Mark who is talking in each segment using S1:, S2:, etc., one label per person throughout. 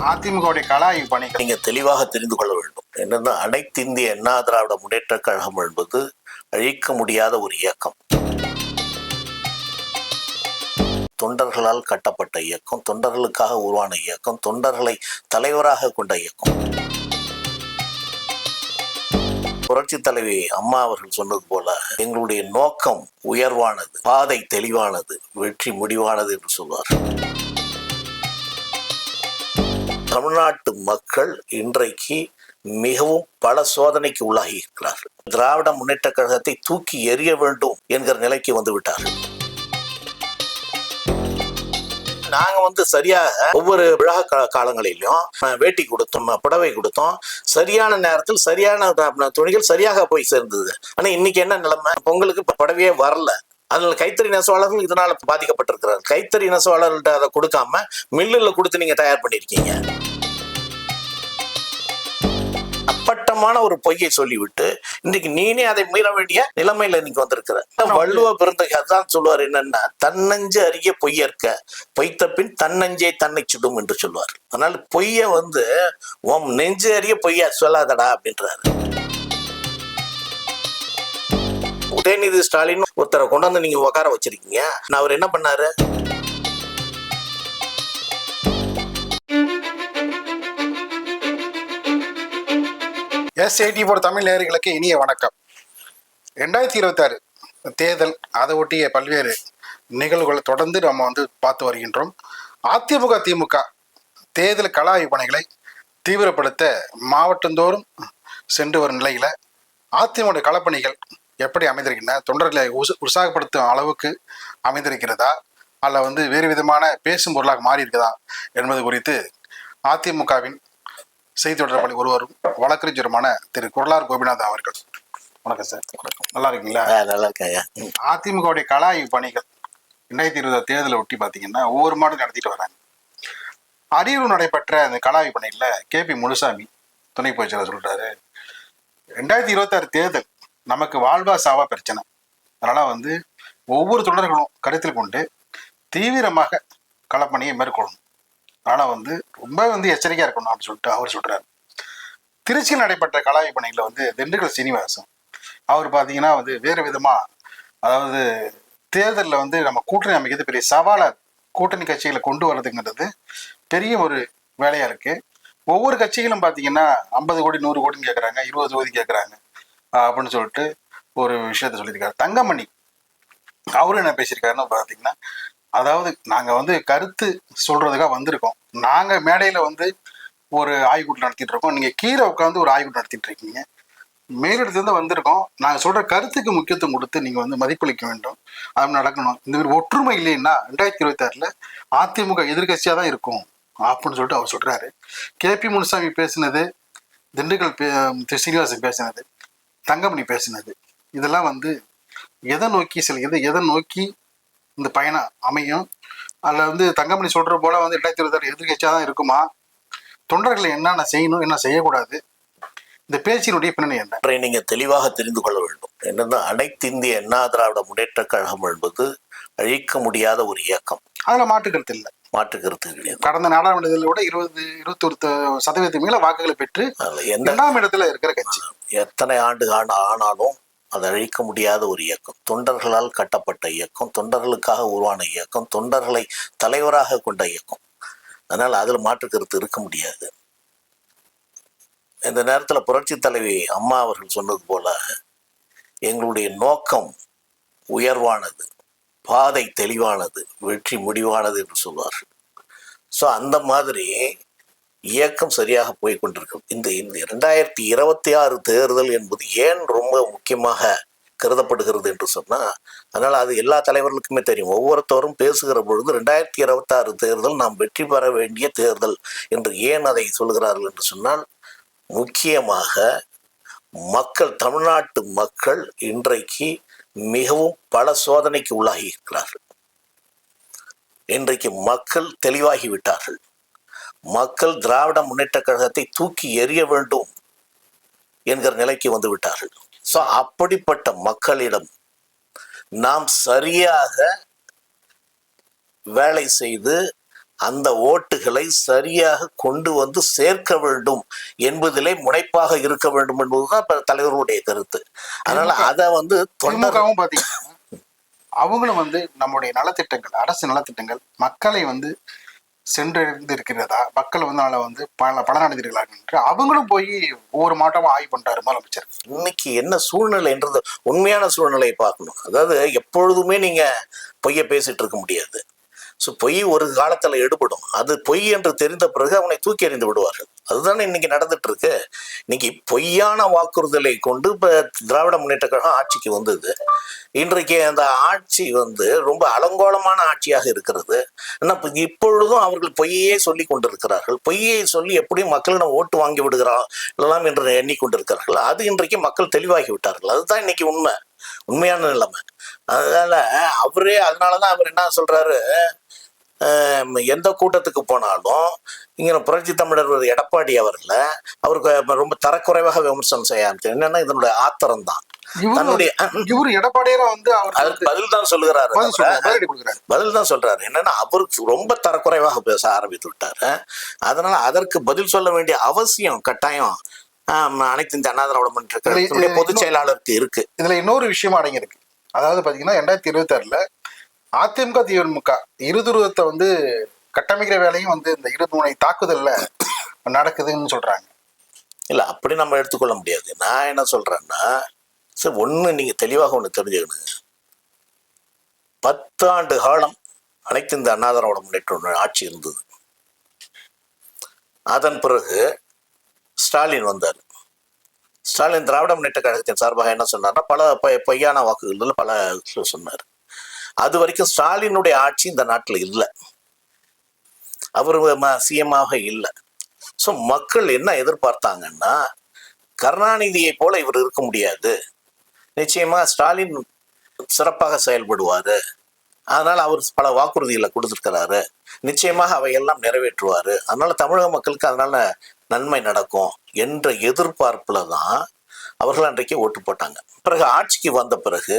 S1: அதிமுகவுடைய கள ஆய்வு பணிகள்
S2: நீங்க தெளிவாக தெரிந்து கொள்ள வேண்டும். என்னன்னா, அனைத்து இந்திய அண்ணா திராவிட முன்னேற்ற கழகம் என்பது அழிக்க முடியாத ஒரு இயக்கம். தொண்டர்களால் கட்டப்பட்ட இயக்கம், தொண்டர்களுக்காக உருவான இயக்கம், தொண்டர்களை தலைவராக கொண்ட இயக்கம். புரட்சி தலைவி அம்மா அவர்கள் சொன்னது போல, எங்களுடைய நோக்கம் உயர்வானது, பாதை தெளிவானது, வெற்றி முடிவானது என்று சொல்வார். தமிழ்நாட்டு மக்கள் இன்றைக்கு மிகவும் பல சோதனைக்கு உள்ளாகி இருக்கிறார்கள். திராவிட முன்னேற்ற கழகத்தை தூக்கி எறிய வேண்டும் என்கிற நிலைக்கு வந்து விட்டார்கள். நாங்க சரியாக ஒவ்வொரு விழா காலங்களிலும் வேட்டி கொடுத்தோம், புடவை கொடுத்தோம். சரியான நேரத்தில் சரியான துணிகள் சரியாக போய் சேர்ந்தது. ஆனா இன்னைக்கு என்ன நிலைமை? பொங்கலுக்கு புடவையே வரல. அதனால கைத்தறி நெசவாளர்கள் இதனால பாதிக்கப்பட்டிருக்கிறார். கைத்தறி நெசவாளர்கள்ட்ட அதை கொடுக்காம மில்லுல கொடுத்து நீங்க தயார் பண்ணிருக்கீங்க. அப்பட்டமான ஒரு பொய்யை சொல்லிவிட்டு இன்னைக்கு நீனே அதை மீற வேண்டிய நிலைமையில இன்னைக்கு வந்திருக்கிற. வள்ளுவ பிறந்தகை அதான் சொல்லுவார், என்னன்னா தன்னஞ்சு அறிய பொய்யற்க, பொய்த்த பின் தன்னஞ்சே தன்னை சுடும் என்று சொல்லுவார். அதனால பொய்ய உன் நெஞ்சு அறிய பொய்யா சொல்லாதடா அப்படின்றாரு. உதயநிதி ஸ்டாலின் ஒருத்தரை கொண்டு வந்து நீங்க உட்கார வச்சிருக்கீங்க. அவர் என்ன பண்ணாரு?
S1: SIT போர் தமிழ் நேயர்களுக்கு இனிய வணக்கம். 2026 தேர்தல், அதை ஒட்டிய பல்வேறு நிகழ்வுகளை தொடர்ந்து நம்ம பார்த்து வருகின்றோம். அதிமுக திமுக தேர்தல் கள ஆய்வு பணிகளை தீவிரப்படுத்த மாவட்டந்தோறும் சென்று வரும் நிலையில அதிமுக களப்பணிகள் எப்படி அமைந்திருக்கின்றன, தொண்டர்களை உற்சாகப்படுத்தும் அளவுக்கு அமைந்திருக்கிறதா, அல்ல வேறு விதமான பேசும் பொருளாக மாறி இருக்குதா என்பது குறித்து அதிமுகவின் செய்தி தொடர்பாளி ஒருவரும் வழக்கறிஞருமான திரு குரலார் கோபிநாத் அவர்கள். வணக்கம் சார். நல்லா இருக்கீங்களா?
S2: நல்லா இருக்கையா.
S1: அதிமுகவுடைய கள ஆய்வு பணிகள் 2020 தேர்தலை ஒட்டி பார்த்தீங்கன்னா ஒவ்வொரு மாதம் நடத்திட்டு வராங்க. அரியலூர் நடைபெற்ற அந்த கள ஆய்வு பணியில KP முனுசாமி துணை பொதுச்செயலாளர் சொல்றாரு, 2026 தேர்தல் நமக்கு வாழ்வா சாவா பிரச்சனை. அதனால ஒவ்வொரு தொண்டர்களும் கருத்தில் கொண்டு தீவிரமாக களப்பணியை மேற்கொள்ளணும். அதனால ரொம்ப எச்சரிக்கையா இருக்கணும் அப்படின்னு சொல்லிட்டு அவர் சொல்றாரு. திருச்சியில் நடைபெற்ற கள ஆய்வு பணியில திண்டுக்கல் சீனிவாசன் அவர் பார்த்தீங்கன்னா வேறு விதமா, அதாவது தேர்தலில் நம்ம கூட்டணி அமைக்கிறது பெரிய சவாலா, கூட்டணி கட்சிகளை கொண்டு வர்றதுங்கிறது பெரிய ஒரு வேலையா இருக்கு. ஒவ்வொரு கட்சிகளும் பார்த்தீங்கன்னா 50 கோடி 100 கோடின்னு கேட்குறாங்க, 20 தொகுதி கேட்குறாங்க அப்படின்னு சொல்லிட்டு ஒரு விஷயத்த சொல்லியிருக்காரு. தங்கமணி அவரும் என்ன பேசியிருக்காருன்னு பார்த்தீங்கன்னா, அதாவது நாங்கள் கருத்து சொல்றதுக்காக வந்திருக்கோம். நாங்கள் மேடையில் ஒரு ஆய்வுக்கூட்டம் நடத்திட்டு இருக்கோம், நீங்கள் கீழே உட்காந்து ஒரு ஆய்வுக்கூட்டம் நடத்திட்டு இருக்கீங்க. மேலிடத்துலேருந்து வந்திருக்கோம், நாங்கள் சொல்ற கருத்துக்கு முக்கியத்துவம் கொடுத்து நீங்கள் மதிப்பளிக்க வேண்டும், அது நடக்கணும். இந்த மாதிரி ஒற்றுமை இல்லைன்னா 2026 அதிமுக எதிர்கட்சியாக தான் இருக்கும் அப்படின்னு சொல்லிட்டு அவர் சொல்றாரு. KP முனுசாமி பேசினது, திண்டுக்கல் சீனிவாசன் பேசினது, தங்கமணி பேசினது, இதெல்லாம் எதை நோக்கி செல்கிறது, எதை நோக்கி இந்த பயணம் அமையும்? அதில் தங்கமணி சொல்ற போல 2026 எதிர்கட்சியாக தான் இருக்குமா? தொண்டர்களை என்னென்ன செய்யணும், என்ன செய்யக்கூடாது, இந்த பேச்சினுடைய பின்னணி என்ன?
S2: நீங்க தெளிவாக தெரிந்து கொள்ள வேண்டும். என்னன்னா, அனைத்து இந்திய அண்ணா திராவிட முன்னேற்ற கழகம் என்பது அழிக்க முடியாத ஒரு இயக்கம்.
S1: அதுல மாற்றுக்கருத்து இல்லை,
S2: மாற்றுக்கருத்து கிடையாது.
S1: கடந்த நாடாளுமன்றத்தில் விட 21% மேல வாக்குகளை பெற்று 2ஆம் இடத்துல இருக்கிற கட்சி.
S2: எத்தனை ஆண்டு ஆனாலும் அது அழிக்க முடியாத ஒரு இயக்கம், தொண்டர்களால் கட்டப்பட்ட இயக்கம், தொண்டர்களுக்காக உருவான இயக்கம், தொண்டர்களை தலைவராக கொண்ட இயக்கம். அதனால அதுல மாற்று கருத்து இருக்க முடியாது. இந்த நேரத்தில் புரட்சி தலைவி அம்மா அவர்கள் சொன்னது போல, எங்களுடைய நோக்கம் உயர்வானது, பாதை தெளிவானது, வெற்றி முடிவானது என்று சொல்வார்கள். ஸோ அந்த மாதிரி இயக்கம் சரியாக போய் கொண்டிருக்கும். இந்த 2026 தேர்தல் என்பது ஏன் ரொம்ப முக்கியமாக கருதப்படுகிறது என்று சொன்னா, அதனால அது எல்லா தலைவர்களுக்குமே தெரியும். ஒவ்வொருத்தரும் பேசுகிற பொழுது 2026 தேர்தல் நாம் வெற்றி பெற வேண்டிய தேர்தல் என்று ஏன் அதை சொல்கிறார்கள் என்று சொன்னால், முக்கியமாக தமிழ்நாட்டு மக்கள் இன்றைக்கு மிகவும் பல சோதனைக்கு உள்ளாகி இருக்கிறார்கள். இன்றைக்கு மக்கள் தெளிவாகி விட்டார்கள். மக்கள் திராவிட முன்னேற்ற கழகத்தை தூக்கி எறிய வேண்டும் என்கிற நிலைக்கு வந்து விட்டார்கள். ஸோ அப்படிப்பட்ட மக்களிடம் நாம் சரியாக வேலை செய்து அந்த ஓட்டுகளை சரியாக கொண்டு வந்து சேர்க்க வேண்டும் என்பதிலே முனைப்பாக இருக்க வேண்டும் என்பதுதான் இப்ப தலைவர்களுடைய கருத்து. அதனால அதை வந்து
S1: திமுகவும் பாத்தீங்கன்னா அவங்களும் வந்து நம்முடைய நலத்திட்டங்கள், அரசு நலத்திட்டங்கள் மக்களை வந்து சென்றடைந்து இருக்கிறதா, மக்கள் வந்து அதில் வந்து பலனடைந்திருக்கிறார்கள் என்று அவங்களும் போய் ஒவ்வொரு மாவட்டமும் ஆய்வு பண்றாரு முதலமைச்சர்.
S2: இன்னைக்கு என்ன சூழ்நிலைன்றது உண்மையான சூழ்நிலையை பார்க்கணும். அதாவது எப்பொழுதுமே நீங்க பொய்ய பேசிட்டு இருக்க முடியாது. ஸோ பொய் ஒரு காலத்துல எடுபடும். அது பொய் என்று தெரிந்த பிறகு அவனை தூக்கி எறிந்து விடுவார்கள். அதுதானே இன்னைக்கு நடந்துட்டு இருக்கு. இன்னைக்கு பொய்யான வாக்குறுதலை கொண்டு இப்ப திராவிட முன்னேற்ற கழகம் ஆட்சிக்கு வந்தது. இன்றைக்கு அந்த ஆட்சி வந்து ரொம்ப அலங்கோலமான ஆட்சியாக இருக்கிறது. இப்பொழுதும் அவர்கள் பொய்யே சொல்லி கொண்டிருக்கிறார்கள். பொய்யை சொல்லி எப்படியும் மக்களிடம் ஓட்டு வாங்கி விடுகிறார்கள் என்று எண்ணிக்கொண்டிருக்கிறார்கள். அது இன்றைக்கு மக்கள் தெளிவாகி விட்டார்கள். அதுதான் இன்னைக்கு உண்மையான நிலைமை. அதனாலதான் அவர் என்ன சொல்றாரு, எந்த கூட்டத்துக்கு போனாலும் இங்க புரட்சி தமிழர் எடப்பாடி அவர்களை அவருக்கு ரொம்ப தரக்குறைவாக விமர்சனம் செய்ய ஆரம்பிச்சு. என்னன்னா இதனுடைய ஆத்திரம் தான்.
S1: இவரு எடப்பாடியார வந்து
S2: அதற்கு பதில் தான் சொல்லுகிறாரு. பதில் தான் சொல்றாரு. என்னன்னா அவருக்கு ரொம்ப தரக்குறைவாக பேச ஆரம்பித்து விட்டாரு. அதனால அதற்கு பதில் சொல்ல வேண்டிய அவசியம் கட்டாயம் அனைத்து இந்த அண்ணா திராவிட முன்னேற்ற கழகத்துடைய பொதுச் செயலாளருக்கு இருக்கு.
S1: இதுல இன்னொரு விஷயம் அடங்கியிருக்கு. அதாவது பாத்தீங்கன்னா 2026 அதிமுக திமுக இருதுருவத்தை வந்து கட்டமைக்கிற வேலையும் வந்து இந்த இருமுனை தாக்குதல்ல நடக்குதுன்னு சொல்றாங்க.
S2: இல்ல அப்படி நம்ம எடுத்துக்கொள்ள முடியாது. நான் என்ன சொல்றேன்னா, சார் ஒண்ணு நீங்க தெளிவாக ஒண்ணு தெரிஞ்சுக்கணுங்க. 10 ஆண்டு காலம் அனைத்து இந்த அண்ணா திராவிட முன்னேற்ற ஆட்சி இருந்தது. அதன் பிறகு ஸ்டாலின் வந்தார். ஸ்டாலின் திராவிட முன்னேற்ற கழகத்தின் சார்பாக என்ன சொன்னார்னா, பல பொய்யான வாக்குகள் பல சொன்னார். அது வரைக்கும் ஸ்டாலினுடைய ஆட்சி இந்த நாட்டில் இல்லை. அவர் சிஎம்மாக இல்லை. ஸோ மக்கள் என்ன எதிர்பார்த்தாங்கன்னா, கருணாநிதியை போல இவர் இருக்க முடியாது, நிச்சயமா ஸ்டாலின் சிறப்பாக செயல்படுவாரு, அதனால அவர் பல வாக்குறுதிகளை கொடுத்துருக்கிறாரு, நிச்சயமாக அவையெல்லாம் நிறைவேற்றுவாரு, அதனால தமிழக மக்களுக்கு அதனால நன்மை நடக்கும் என்ற எதிர்பார்ப்புல தான் அவர்கள் அன்றைக்கு ஓட்டு போட்டாங்க. பிறகு ஆட்சிக்கு வந்த பிறகு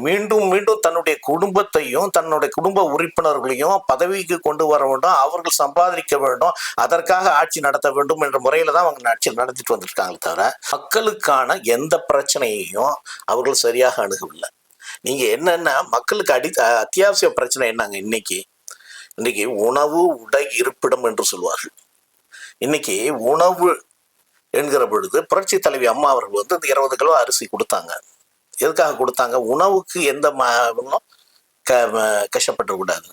S2: மீண்டும் மீண்டும் தன்னுடைய குடும்பத்தையும் தன்னுடைய குடும்ப உறுப்பினர்களையும் பதவிக்கு கொண்டு வர வேண்டும், அவர்கள் சம்பாதிக்க வேண்டும், அதற்காக ஆட்சி நடத்த வேண்டும் என்ற முறையில தான் அவங்க ஆட்சி நடத்திட்டு வந்திருக்காங்களே தவிர மக்களுக்கான எந்த பிரச்சனையையும் அவர்கள் சரியாக அணுகவில்லை. நீங்க என்னன்னா மக்களுக்கு அத்தியாவசிய பிரச்சனை என்னங்க? இன்னைக்கு உணவு, உடை, இருப்பிடம் என்று சொல்வார்கள். இன்னைக்கு உணவு என்கிற பொழுது புரட்சி தலைவி அம்மா அவர்கள் வந்து 20 கிலோ அரிசி கொடுத்தாங்க. எதுக்காக கொடுத்தாங்க? உணவுக்கு எந்த கஷ்டப்பட்டுக்கூடாது.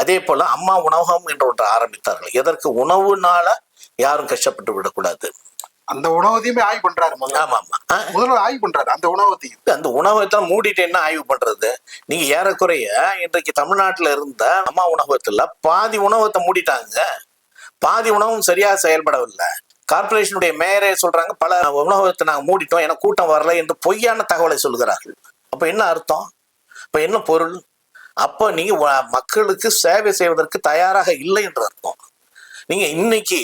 S2: அதே போல அம்மா உணவகம் என்ற ஒன்று ஆரம்பித்தார்கள். எதற்கு? உணவுனால யாரும் கஷ்டப்பட்டு விடக்கூடாது.
S1: அந்த உணவத்தையுமே ஆய்வு பண்றாரு. முதல்ல ஆய்வு பண்றாரு அந்த உணவத்தையும்.
S2: அந்த உணவகத்தை மூடிட்டு என்ன ஆய்வு பண்றது? நீங்க ஏறக்குறைய இன்றைக்கு தமிழ்நாட்டுல இருந்த அம்மா உணவகத்துல பாதி உணவகத்தை மூடிட்டாங்க. பாதி உணவும் சரியாக செயல்படவில்லை. கார்பரேஷனுடைய மேயரே சொல்றாங்க, பல உணவகத்தை நாங்கள் மூடிட்டோம், எனக்கு கூட்டம் வரல என்று பொய்யான தகவலை சொல்கிறார்கள். அப்ப என்ன அர்த்தம்? அப்ப என்ன பொருள்? அப்ப நீங்க மக்களுக்கு சேவை செய்வதற்கு தயாராக இல்லை என்று அர்த்தம். நீங்க இன்னைக்கு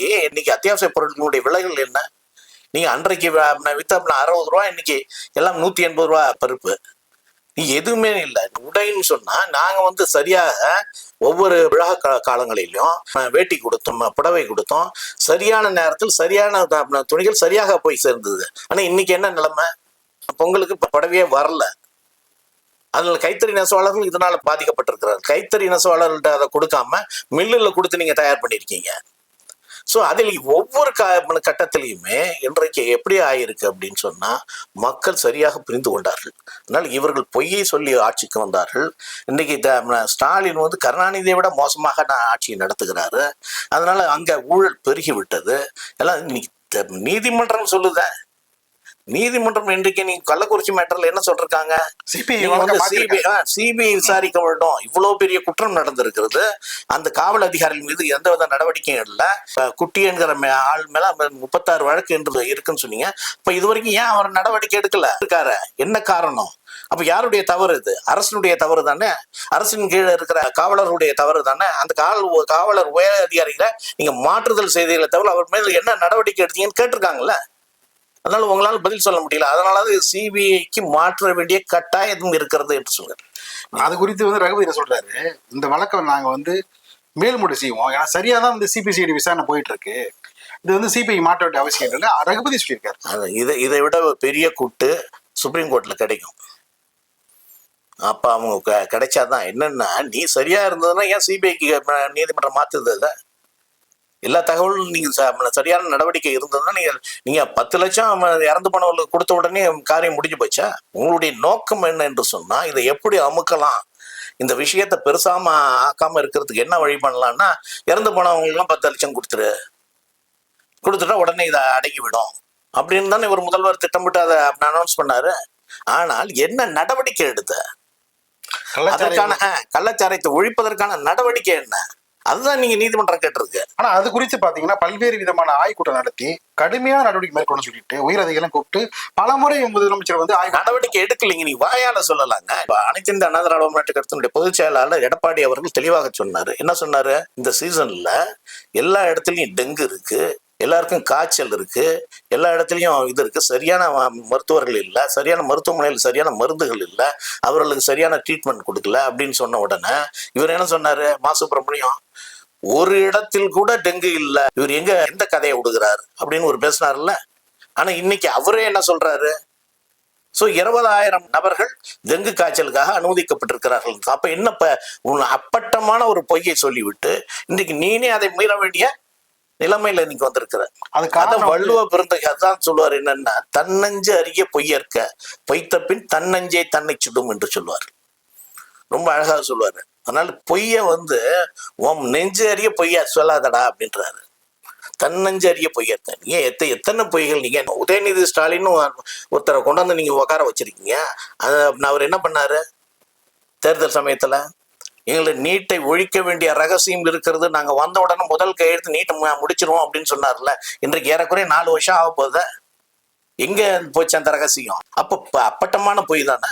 S2: அத்தியாவசிய பொருட்களுடைய விலைகள் என்ன? நீங்க அன்றைக்கு வித்த 60 ரூபா, இன்னைக்கு எல்லாம் 180 ரூபா பருப்பு. நீ எதுவுமே இல்லை. உடைன்னு சொன்னா நாங்க வந்து சரியாக ஒவ்வொரு விழா காலங்களிலும் வேட்டி கொடுத்தோம், புடவை கொடுத்தோம், சரியான நேரத்தில் சரியான துணிகள் சரியாக போய் சேர்ந்தது. ஆனா இன்னைக்கு என்ன நிலைமை? பொங்கலுக்கு புடவையே வரல. அதனால கைத்தறி நெசவாளர்கள் இதனால பாதிக்கப்பட்டிருக்கிறார். கைத்தறி நெசவாளர்கள்ட்ட அதை கொடுக்காம மில்லுல கொடுத்து நீங்க தயார் பண்ணிருக்கீங்க. ஸோ அதில் ஒவ்வொரு கட்டத்திலையுமே இன்றைக்கு எப்படி ஆயிருக்கு அப்படின்னு சொன்னா மக்கள் சரியாக புரிந்து கொண்டார்கள். அதனால் இவர்கள் பொய்யை சொல்லி ஆட்சிக்கு வந்தார்கள். இன்னைக்கு ஸ்டாலின் வந்து கருணாநிதியை விட மோசமாக ஆட்சியை நடத்துகிறாரு. அதனால அங்க ஊழல் பெருகி விட்டது. எல்லாம் இன்னைக்கு நீதிமன்றம் சொல்லுதேன். நீதிமன்றம் இன்றைக்கு நீங்க கள்ளக்குறிச்சி மேட்டர்ல என்ன சொல்றாங்க? சிபிஐ விசாரிக்க வேண்டும். இவ்வளவு பெரிய குற்றம் நடந்திருக்கிறது. அந்த காவல் அதிகாரிகள் மீது எந்தவித நடவடிக்கையும் இல்லை. குட்டி என்கிற ஆள் மேல 36 வழக்கு என்று இருக்குன்னு சொன்னீங்க. இப்ப இது வரைக்கும் ஏன் அவர் நடவடிக்கை எடுக்கல இருக்காரு? என்ன காரணம்? அப்ப யாருடைய தவறு இது? அரசனுடைய தவறு தானே? அரசின் கீழே இருக்கிற காவலருடைய தவறு தானே? அந்த காவலர் உயர் அதிகாரிகளை நீங்க மாற்றுதல் செய்தீங்களே தவிர அவர் மேல என்ன நடவடிக்கை எடுத்தீங்கன்னு கேட்டிருக்காங்கல்ல. அதனால உங்களால் பதில் சொல்ல முடியல. அதனால சிபிஐக்கு மாற்ற வேண்டிய கட்டாயம் இருக்கிறது என்று சொல்றாரு.
S1: அது குறித்து வந்து ரகுபதி சொல்றாரு, இந்த வழக்கை நாங்க வந்து மேல்முறை செய்வோம். ஏன்னா சரியா தான் வந்து சிபிசிஐடி விசாரணை போயிட்டு இருக்கு. இது வந்து சிபிஐ மாட்ட வேண்டிய அவசியம் இல்லை. ரகுபதி சொல்லியிருக்காரு.
S2: இதை விட ஒரு பெரிய கூட்டு சுப்ரீம் கோர்ட்ல கிடைக்கும். அப்ப அவங்க கிடைச்சாதான் என்னன்னா, நீ சரியா இருந்ததுன்னா ஏன் சிபிஐக்கு நீதிமன்றம் மாத்துது? எல்லா தகவலும் நீங்க சரியான நடவடிக்கை இருந்ததுன்னா நீங்க 10 லட்சம் இறந்து போனவர்களுக்கு கொடுத்த உடனே காரியம் முடிஞ்சு போச்சா? உங்களுடைய நோக்கம் என்ன என்று சொன்னா, இதை எப்படி அமுக்கலாம், இந்த விஷயத்தை பெருசாம ஆக்காம இருக்கிறதுக்கு என்ன வழி பண்ணலாம்னா, இறந்து போனவங்களுக்குலாம் 10 லட்சம் கொடுத்துட்டா உடனே இதை அடங்கி விடும் அப்படின்னு தானே ஒரு முதல்வர் திட்டமிட்டு அதை அனௌன்ஸ் பண்ணாரு. ஆனால் என்ன நடவடிக்கை எடுத்த? அதற்கான கள்ளச்சாராயத்தை ஒழிப்பதற்கான நடவடிக்கை என்ன? அதுதான் நீங்க நீதிமன்றம் கேட்டிருக்கு.
S1: ஆனா அது குறித்து பாத்தீங்கன்னா பல்வேறு விதமான ஆய்வுக்கூட்டம் நடத்தி கடுமையான நடவடிக்கை மேற்கொண்டு சொல்லிட்டு உயரதிகாரம் கூப்பிட்டு பலமுறை முதலமைச்சர் வந்து
S2: நடவடிக்கை எடுக்கலைங்க. நீ வாயால சொல்லலாங்க. அனைத்து இந்த அண்ணா திராவிட முன்னேற்ற கழகத்தினுடைய பொதுச் செயலாளர் எடப்பாடி அவர்கள் தெளிவாக சொன்னாரு. என்ன சொன்னாரு? இந்த சீசன்ல எல்லா இடத்துலயும் டெங்கு இருக்கு, எல்லாருக்கும் காய்ச்சல் இருக்கு, எல்லா இடத்துலயும் இது இருக்கு, சரியான மருத்துவர்கள் இல்லை, சரியான மருத்துவமனையில் சரியான மருந்துகள் இல்லை, அவர்களுக்கு சரியான ட்ரீட்மெண்ட் கொடுக்கல அப்படின்னு சொன்ன உடனே இவர் என்ன சொன்னாரு? மா சுப்பிரமணியம், ஒரு இடத்தில் கூட டெங்கு இல்லை, இவர் எந்த கதையை விடுகிறார் அப்படின்னு ஒரு பேசினார்ல. ஆனா இன்னைக்கு அவரே என்ன சொல்றாரு? 20,000 நபர்கள் டெங்கு காய்ச்சலுக்காக அனுமதிக்கப்பட்டிருக்கிறார்கள். அப்ப என்ன அப்பட்டமான ஒரு பொய்யை சொல்லிவிட்டு இன்னைக்கு நீனே அதை மீற வேண்டிய நிலைமையில இன்னைக்கு வந்திருக்கிற. அதுக்காக வள்ளுவ பிறந்தகை அதான் சொல்லுவார், என்னன்னா, தன்னஞ்சு அறிய பொய்யற்க பொய்த்த பின் தன்னஞ்சே தன்னை சுடும் என்று சொல்லுவார். ரொம்ப அழகா சொல்லுவாரு. அதனால பொய்ய வந்து நெஞ்சு அறிய பொய்யா சொல்லாதடா அப்படின்றாரு. தன்னஞ்சு அறிய பொய்யற்க. நீங்க எத்தனை பொய்கள் நீங்க உதயநிதி ஸ்டாலின் ஒருத்தரை கொண்டாந்து நீங்க உட்கார வச்சிருக்கீங்க. அவர் என்ன பண்ணாரு? தேர்தல் சமயத்துல எங்களை நீட்டை ஒழிக்க வேண்டிய ரகசியம் இருக்கிறது, நாங்க வந்த உடனே முதல் கையெழுத்து நீட்டை முடிச்சிருவோம் அப்படின்னு சொன்னார்ல. இன்றைக்கு ஏறக்குறைய 4 வருஷம் ஆக போகுத. எங்க போச்சு அந்த ரகசியம்? அப்ப அப்பட்டமான பொய் தானே.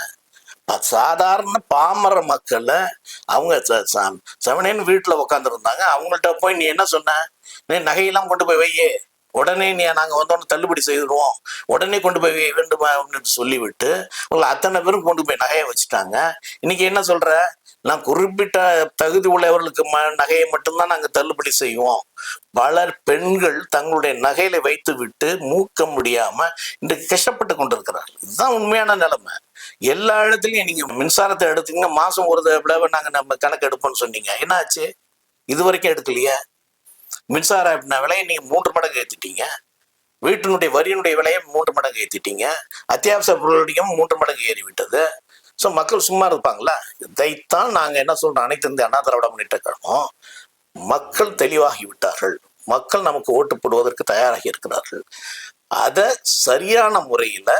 S2: சாதாரண பாமர மக்கள் அவங்க செவனேன்னு வீட்டுல உட்காந்துருந்தாங்க. அவங்கள்ட்ட போய் நீ என்ன சொன்ன? நீ நகையெல்லாம் கொண்டு போய் வையே, உடனே நாங்க வந்தோன்னு தள்ளுபடி செய்திருவோம், உடனே கொண்டு போய் வேண்டும் அப்படின்னு சொல்லிவிட்டு உங்களை அத்தனை பேரும் கொண்டு போய் நகையை வச்சுட்டாங்க. இன்னைக்கு என்ன சொல்ற? நான் குறிப்பிட்ட தகுதி உள்ளவர்களுக்கு நகையை மட்டும்தான் நாங்க தள்ளுபடி செய்வோம். பலர் பெண்கள் தங்களுடைய நகையில வைத்து விட்டு மூக்க முடியாம இன்றைக்கு கஷ்டப்பட்டு கொண்டிருக்கிறார்கள். இதுதான் உண்மையான நிலைமை. எல்லா இடத்துலயும் நீங்க மின்சாரத்தை எடுத்தீங்க, மாசம் ஒரு தடவை நாங்க நம்ம கணக்கு எடுப்போம்னு சொன்னீங்க. என்ன ஆச்சு? இது வரைக்கும் எடுக்கலையே. மின்சார விலையை நீங்க 3 மடங்கு ஏத்திட்டீங்க. வீட்டினுடைய வரியினுடைய விலையை 3 மடங்கு ஏத்திட்டீங்க. அத்தியாவசிய பொருளுடையும் 3 மடங்கு ஏறிவிட்டது. ஸோ மக்கள் சும்மா இருப்பாங்களா? இதைத்தான் நாங்க என்ன சொல்றோம், அனைத்து இந்த அண்ணா திராவிட முன்னேற்ற கழகம், மக்கள் தெளிவாகி விட்டார்கள், மக்கள் நமக்கு ஓட்டு போடுவதற்கு தயாராகி இருக்கிறார்கள். அதை சரியான முறையில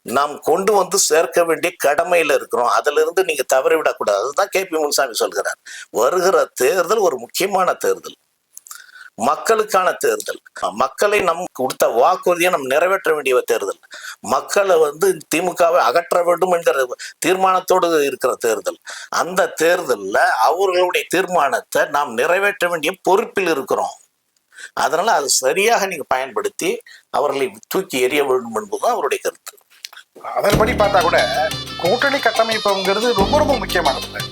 S2: நாம் கொண்டு வந்து சேர்க்க வேண்டிய கடமையில இருக்கிறோம். அதுல இருந்து நீங்க தவறிவிடக்கூடாது. அதுதான் KP முனுசாமி சொல்கிறார். வருகிற தேர்தல் ஒரு முக்கியமான தேர்தல், மக்களுக்கான தேர்தல். மக்களை நம் கொடுத்த வாக்குறுதியை நம்ம நிறைவேற்ற வேண்டிய தேர்தல். மக்களை வந்து திமுகவை அகற்ற வேண்டும் என்கிற தீர்மானத்தோடு இருக்கிற தேர்தல். அந்த தேர்தலில் அவர்களுடைய தீர்மானத்தை நாம் நிறைவேற்ற வேண்டிய பொறுப்பில் இருக்கிறோம். அதனால அது சரியாக நீங்க பயன்படுத்தி அவர்களை தூக்கி எறிய வேண்டும் என்பதுதான் அவருடைய கருத்து.
S1: அதன்படி பார்த்தா கூட கூட்டணி கட்டமைப்புங்கிறது ரொம்ப ரொம்ப முக்கியமானது.